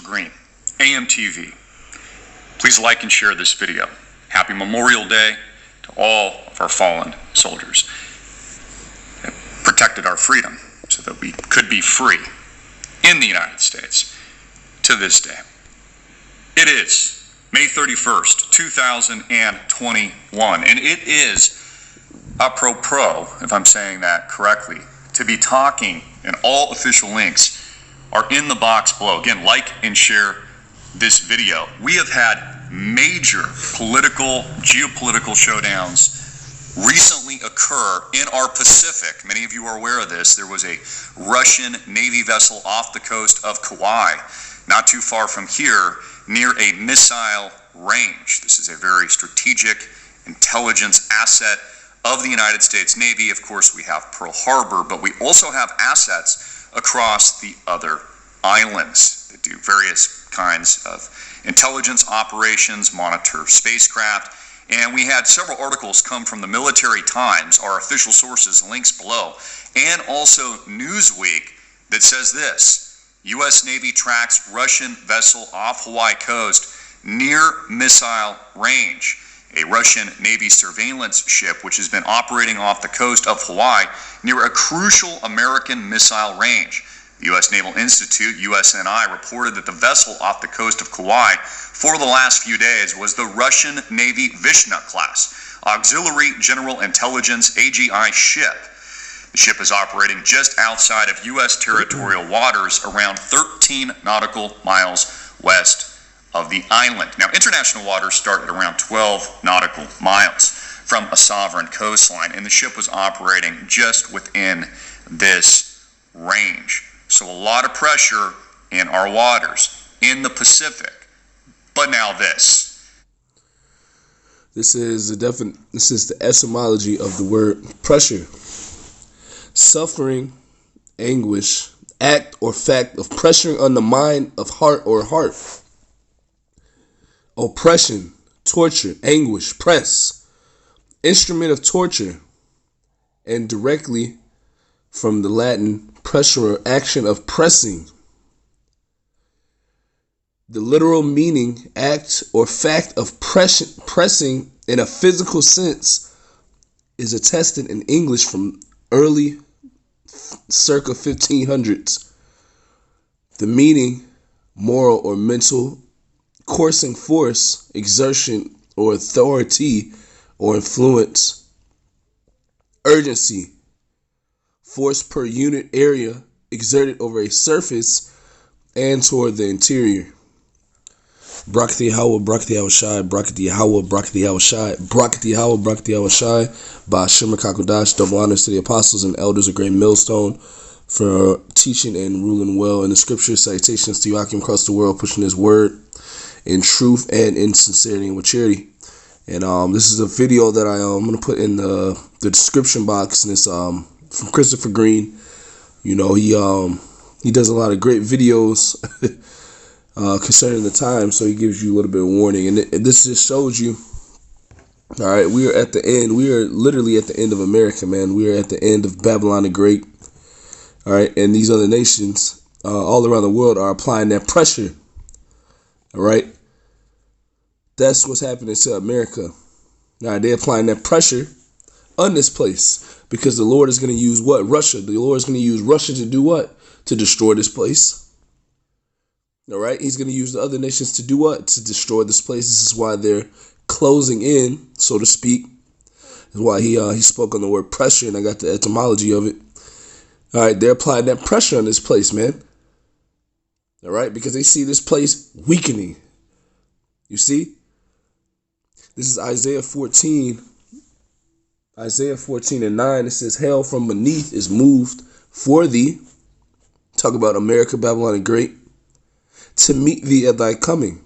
Green, AMTV. Please like and share this video. Happy Memorial Day to all of our fallen soldiers that protected our freedom so that we could be free in the United States to this day. It is May 31st, 2021, and it is apropos, if I'm saying that correctly, to be talking, and all official links are in the box below. Again, like and share this video. We have had major political, geopolitical showdowns recently occur in our Pacific. Many of you are aware of this. There was a Russian Navy vessel off the coast of Kauai, not too far from here, near a missile range. This is a very strategic intelligence asset of the United States Navy. Of course, we have Pearl Harbor, but we also have assets across the other islands that do various kinds of intelligence operations, monitor spacecraft. And we had several articles come from the Military Times, our official sources, links below, and also Newsweek that says this: U.S. Navy tracks Russian vessel off Hawaii coast near missile range. A Russian Navy surveillance ship which has been operating off the coast of Hawaii near a crucial American missile range. The U.S. Naval Institute, USNI, reported that the vessel off the coast of Kauai for the last few days was the Russian Navy Vishna class Auxiliary General Intelligence AGI ship. The ship is operating just outside of U.S. territorial waters around 13 nautical miles west of the island. Now, international waters start at around 12 nautical miles from a sovereign coastline, and the ship was operating just within this range. So a lot of pressure in our waters in the Pacific. But now this. This is the etymology of the word pressure. Suffering, anguish, act or fact of pressuring on the mind of heart or heart. Oppression, torture, anguish, press. Instrument of torture, and directly from the Latin pressure or action of pressing. The literal meaning, act or fact of pressing in a physical sense, is attested in English from early circa 1500s. The meaning, moral or mental, coursing force, exertion or authority or influence. Urgency, force per unit area exerted over a surface and toward the interior. Barak Yahweh, Barak Yahushai, Barak Yahweh, Barak Yahushai, Barak Yahweh, Barak Yahushai, Ba'ashem HaKakodash. Double honors to the apostles and elders of Great Millstone for teaching and ruling well in the scriptures. Salutations to Joachim across the world, pushing his word in truth and in sincerity and maturity. And this is a video that I'm going to put in the description box, and it's from Christopher Green. You know, he does a lot of great videos concerning the time, so he gives you a little bit of warning. And this just shows you, all right, we are at the end. We are literally at the end of America, man. We are at the end of Babylon the Great. All right, and these other nations all around the world are applying that pressure. All right, that's what's happening to America. All right, they're applying that pressure on this place because the Lord is going to use what? Russia. The Lord is going to use Russia to do what? To destroy this place. All right, he's going to use the other nations to do what? To destroy this place. This is why they're closing in, so to speak. That's why he spoke on the word pressure, and I got the etymology of it. All right, they're applying that pressure on this place, man. All right, because they see this place weakening. You see? This is Isaiah 14. Isaiah 14:9. It says, hell from beneath is moved for thee. Talk about America, Babylon the Great. To meet thee at thy coming.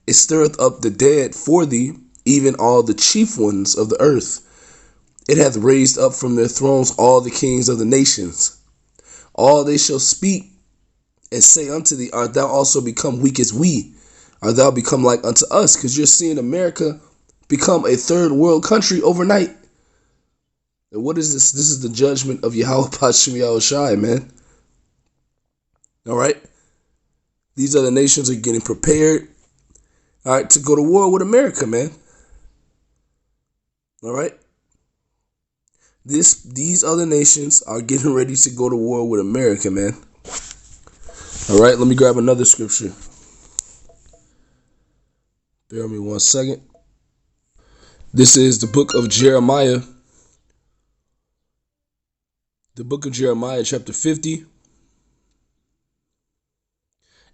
It stirreth up the dead for thee, even all the chief ones of the earth. It hath raised up from their thrones all the kings of the nations. All they shall speak and say unto thee, art thou also become weak as we? Art thou become like unto us? Because you're seeing America become a third world country overnight. And what is this? This is the judgment of Yahweh Ba'ashem Yahushai, man. All right. These other nations are getting prepared, all right, to go to war with America, man. All right. These other nations are getting ready to go to war with America, man. All right, let me grab another scripture. Bear with me 1 second. This is the book of Jeremiah. The book of Jeremiah, chapter 50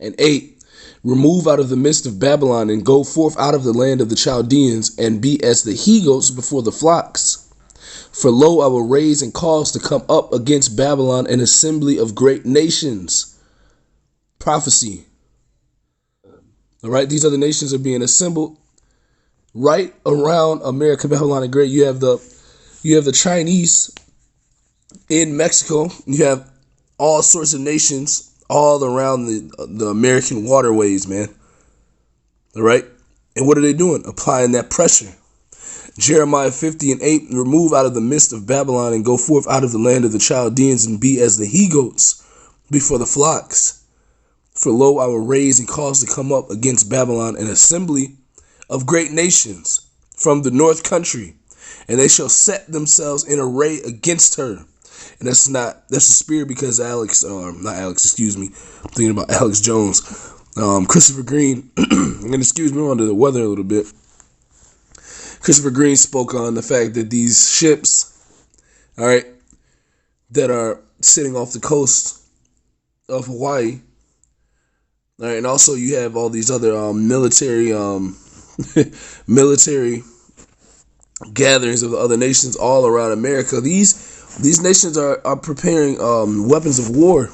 and 8. Remove out of the midst of Babylon and go forth out of the land of the Chaldeans and be as the he-goats before the flocks. For lo, I will raise and cause to come up against Babylon an assembly of great nations. Prophecy. All right, these other nations are being assembled right around America, Babylon the Great. You have the Chinese in Mexico. You have all sorts of nations all around the American waterways, man. All right, and what are they doing? Applying that pressure. Jeremiah 50 and 8, remove out of the midst of Babylon and go forth out of the land of the Chaldeans and be as the he-goats before the flocks. For lo, I will raise and cause to come up against Babylon an assembly of great nations from the north country, and they shall set themselves in array against her. And that's a spirit because I'm thinking about Alex Jones. Christopher Green, and excuse me, I'm under the weather a little bit. Christopher Green spoke on the fact that these ships, all right, that are sitting off the coast of Hawaii, all right, and also you have all these other military gatherings of the other nations all around America. These nations are preparing weapons of war,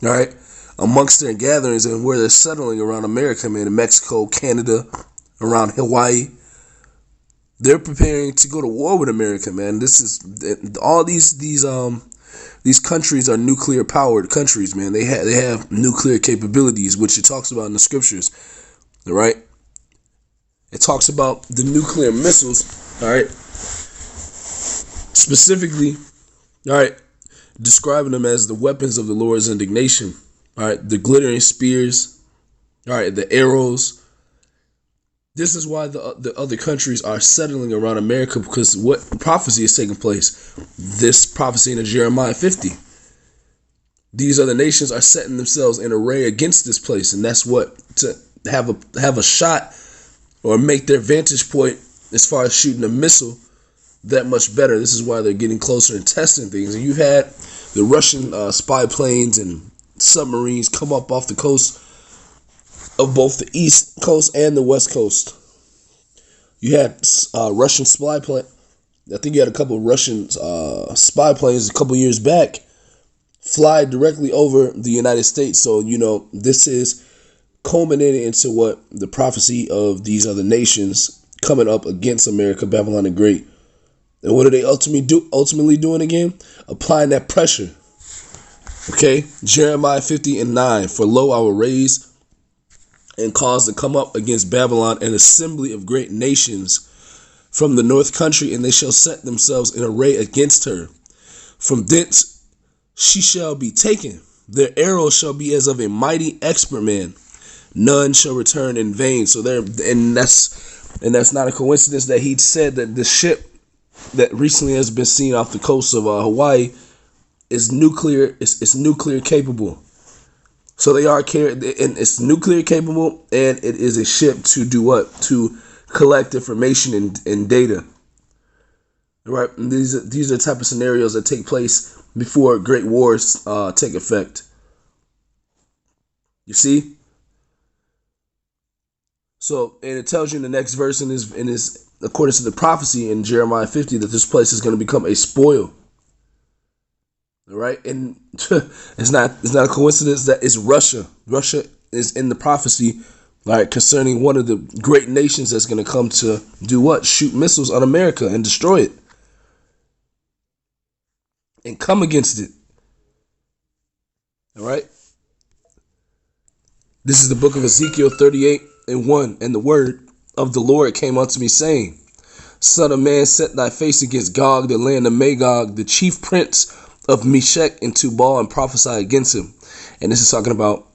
all right, amongst their gatherings and where they're settling around America, man, in Mexico, Canada, around Hawaii. They're preparing to go to war with America, man. This is all these countries are nuclear powered countries, man. They have nuclear capabilities, which it talks about in the scriptures. All right, it talks about the nuclear missiles. All right, specifically, all right, describing them as the weapons of the Lord's indignation. All right, the glittering spears. All right, the arrows. This is why the other countries are settling around America, because what prophecy is taking place? This prophecy in Jeremiah 50. These other nations are setting themselves in array against this place, and that's what, to have a shot or make their vantage point as far as shooting a missile that much better. This is why they're getting closer and testing things. And you had the Russian spy planes and submarines come up off the coast of both the East Coast and the West Coast. You had Russian spy plane. I think you had a couple of Russian spy planes a couple years back fly directly over the United States. So, this is culminating into what the prophecy of these other nations coming up against America, Babylon the Great. And what are they ultimately doing again? Applying that pressure. Okay, Jeremiah 50 and 9. For lo, I will raise and cause to come up against Babylon an assembly of great nations from the north country, and they shall set themselves in array against her. From thence she shall be taken. Their arrows shall be as of a mighty expert man. None shall return in vain. So that's not a coincidence that he said that the ship that recently has been seen off the coast of Hawaii is nuclear. It's nuclear capable. So they are carrying, and it's nuclear capable, and it is a ship to do what? To collect information and data. Right? And these are the type of scenarios that take place before great wars take effect. You see? So, and it tells you in the next verse in this according to the prophecy in Jeremiah 50 that this place is going to become a spoil. All right, and it's not a coincidence that it's Russia. Russia is in the prophecy, like concerning one of the great nations that's going to come to do what? Shoot missiles on America and destroy it, and come against it. All right. This is the book of Ezekiel 38 and 1, and the word of the Lord came unto me, saying, Son of man, set thy face against Gog, the land of Magog, the chief prince of Meshech and Tubal, and prophesy against him. And this is talking about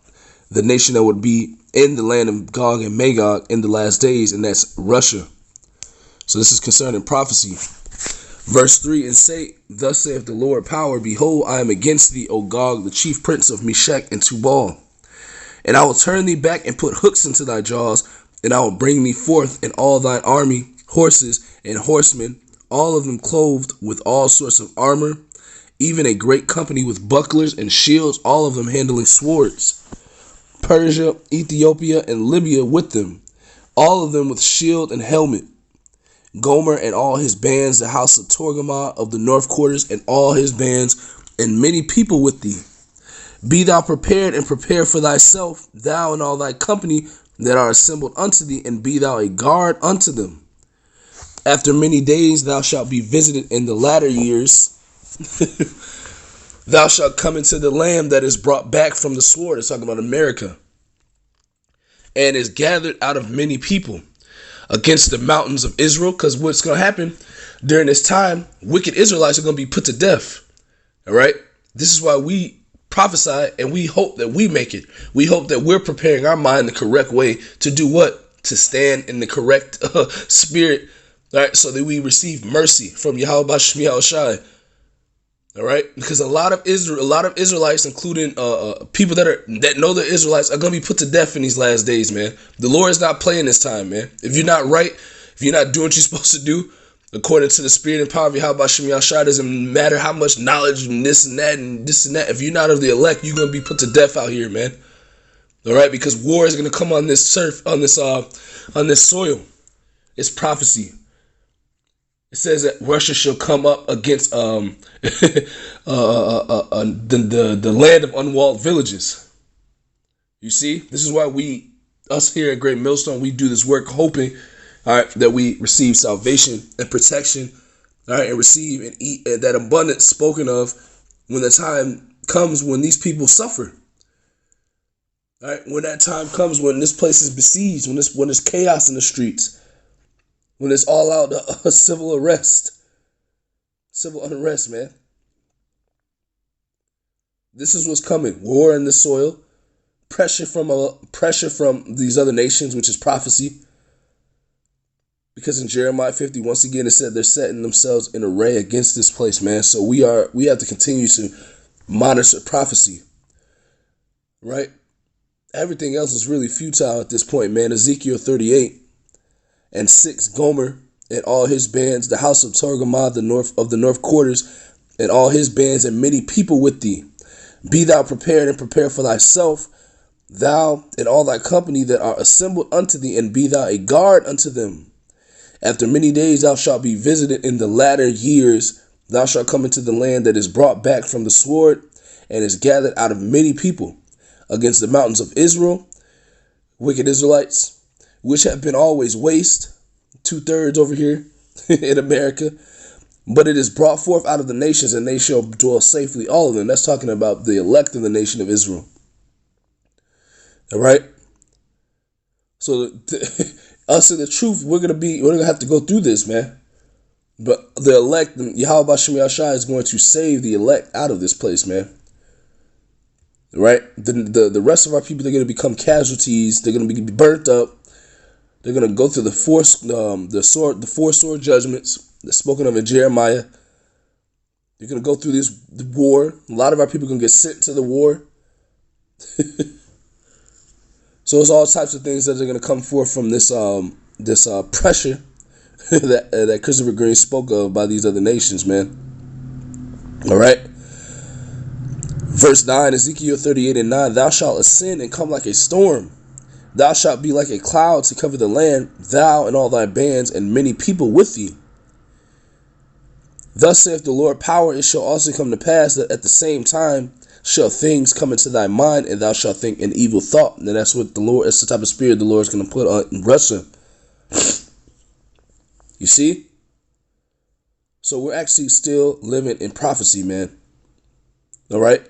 the nation that would be in the land of Gog and Magog in the last days, and that's Russia. So this is concerning prophecy. Verse 3, and say, thus saith the Lord power, behold, I am against thee, O Gog, the chief prince of Meshech and Tubal. And I will turn thee back and put hooks into thy jaws, and I will bring thee forth in all thine army, horses and horsemen, all of them clothed with all sorts of armor, even a great company with bucklers and shields, all of them handling swords. Persia, Ethiopia, and Libya with them, all of them with shield and helmet. Gomer and all his bands, the house of Togarmah of the north quarters, and all his bands, and many people with thee. Be thou prepared and prepare for thyself, thou and all thy company that are assembled unto thee, and be thou a guard unto them. After many days thou shalt be visited in the latter years. Thou shalt come into the land that is brought back from the sword. It's talking about America. And is gathered out of many people against the mountains of Israel. Because what's going to happen during this time, wicked Israelites are going to be put to death. All right. This is why we prophesy, and we hope that we make it. We hope that we're preparing our mind the correct way to do what? To stand in the correct spirit. All right. So that we receive mercy from Yahweh Bashem Yahushai. All right, because a lot of Israelites, including people that know the Israelites, are going to be put to death in these last days, man. The Lord is not playing this time, man. If you're not right, if you're not doing what you're supposed to do, according to the spirit and power of Yahweh Bashem Yahushua, doesn't matter how much knowledge and this and that and this and that. If you're not of the elect, you're going to be put to death out here, man. All right, because war is going to come on this on this soil. It's prophecy. It says that Russia shall come up against the land of unwalled villages. You see, this is why us here at Great Millstone, we do this work hoping, all right, that we receive salvation and protection, all right, and receive and eat that abundance spoken of when the time comes when these people suffer. All right, when that time comes, when this place is besieged, when there's chaos in the streets. When it's all out civil unrest, man. This is what's coming. War in the soil, pressure from these other nations, which is prophecy. Because in Jeremiah 50, once again, it said they're setting themselves in array against this place, man. So we have to continue to monitor prophecy, right? Everything else is really futile at this point, man. Ezekiel 38. And 6, Gomer and all his bands, the house of Togarmah, the north quarters, and all his bands, and many people with thee. Be thou prepared and prepare for thyself, thou and all thy company that are assembled unto thee, and be thou a guard unto them. After many days thou shalt be visited in the latter years. Thou shalt come into the land that is brought back from the sword, and is gathered out of many people against the mountains of Israel, wicked Israelites, which have been always waste, 2/3 over here in America. But it is brought forth out of the nations, and they shall dwell safely, all of them. That's talking about the elect of the nation of Israel. All right. So us in the truth, we're gonna have to go through this, man. But the elect, Yahweh Bashem Yahushua, is going to save the elect out of this place, man. Right. The rest of our people, they're gonna become casualties. They're gonna be burnt up. They're going to go through the four sword judgments that's spoken of in Jeremiah. They're going to go through this war. A lot of our people are going to get sent to the war. So it's all types of things that are going to come forth from this pressure that Christopher Green spoke of by these other nations, man. All right. Verse 9, Ezekiel 38:9, thou shalt ascend and come like a storm. Thou shalt be like a cloud to cover the land, thou and all thy bands, and many people with thee. Thus saith the Lord power, it shall also come to pass that at the same time shall things come into thy mind, and thou shalt think an evil thought. And that's what that's the type of spirit the Lord is going to put on Russia. You see? So we're actually still living in prophecy, man. All right?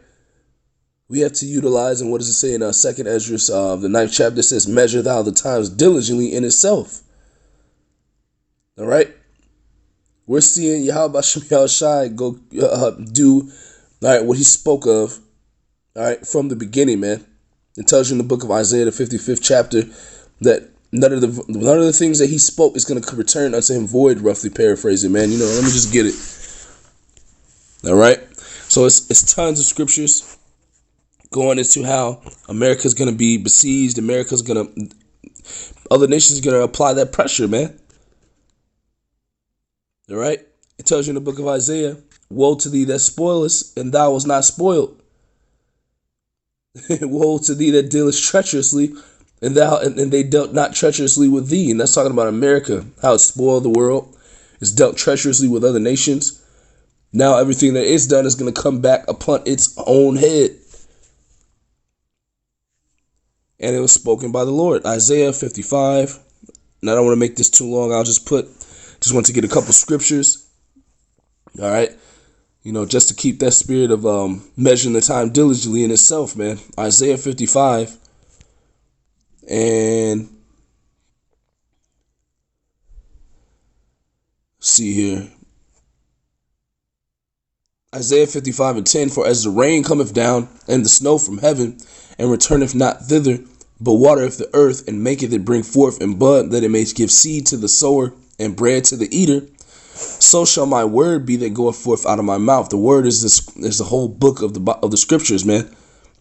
We have to utilize, and what does it say in 2nd Esdras, the 9th chapter? It says, measure thou the times diligently in itself. All right? We're seeing Yahweh Bashem Yahushua go do, all right, what he spoke of, all right, from the beginning, man. It tells you in the book of Isaiah, the 55th chapter, that none of the things that he spoke is going to return unto him void, roughly paraphrasing, man. Let me just get it. All right. So it's tons of scriptures going into how America's going to be besieged. Other nations are going to apply that pressure, man. All right. It tells you in the book of Isaiah, woe to thee that spoilest, and thou was not spoiled. Woe to thee that dealest treacherously, and they dealt not treacherously with thee. And that's talking about America, how it spoiled the world. It's dealt treacherously with other nations. Now everything that it's done is going to come back upon its own head. And it was spoken by the Lord. Isaiah 55. And I don't want to make this too long. Just want to get a couple scriptures. All right. Just to keep that spirit of measuring the time diligently in itself, man. Isaiah 55. And see here. Isaiah 55:10, for as the rain cometh down, and the snow from heaven, and returneth not thither, but watereth the earth, and maketh it bring forth and bud, that it may give seed to the sower, and bread to the eater, so shall my word be that goeth forth out of my mouth. The word is the whole book of the scriptures, man.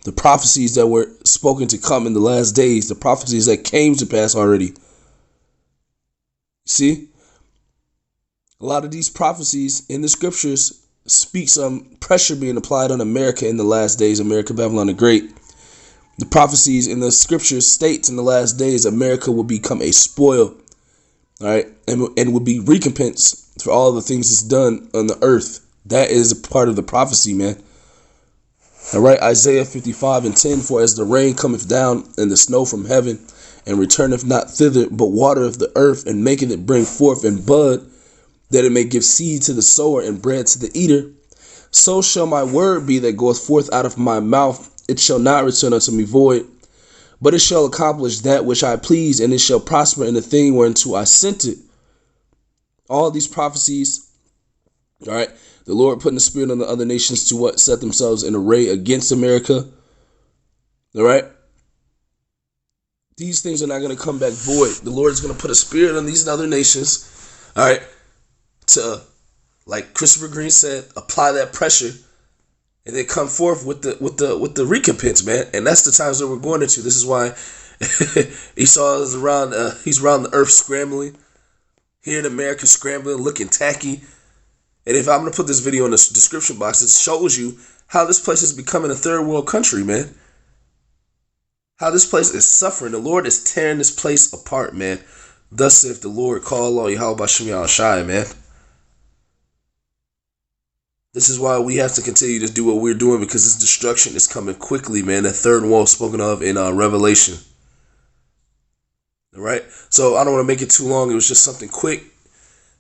The prophecies that were spoken to come in the last days, the prophecies that came to pass already. See? A lot of these prophecies in the scriptures speak some pressure being applied on America in the last days, America, Babylon the Great. The prophecies in the scriptures states in the last days, America will become a spoil, all right, and will be recompense for all the things it's done on the earth. That is a part of the prophecy, man. All right, Isaiah 55:10, for as the rain cometh down, and the snow from heaven, and returneth not thither, but watereth the earth, and maketh it bring forth and bud, that it may give seed to the sower and bread to the eater, so shall my word be that goeth forth out of my mouth. It shall not return unto me void, but it shall accomplish that which I please, and it shall prosper in the thing whereunto I sent it. All these prophecies, all right, the Lord putting the spirit on the other nations to set themselves in array against America. All right. These things are not going to come back void. The Lord is going to put a spirit on these other nations. All right. To, like Christopher Green said, apply that pressure, and then come forth with the recompense, man. And that's the times that we're going into. This is why Esau is around. He's around the earth scrambling. Here in America, scrambling, looking tacky. And if I'm going to put this video in the description box, it shows you how this place is becoming a third world country, man. How this place is suffering. The Lord is tearing this place apart, man. Thus saith the Lord, call Allah Yahweh Bashem Yahushai, man. This is why we have to continue to do what we're doing, because this destruction is coming quickly, man. The third wall spoken of in Revelation. All right. So I don't want to make it too long. It was just something quick.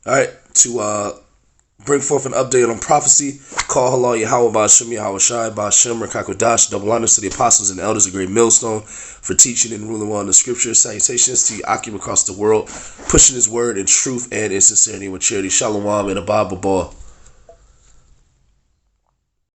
All right. To bring forth an update on prophecy. Call Allah Yahweh Bashem Yahushai Bashem Rakakodash. Double honors to the apostles and elders of Great Millstone for teaching and ruling well in the scriptures. Salutations to Akim across the world, pushing his word in truth and in sincerity and with charity. Shalom and a Bible ball.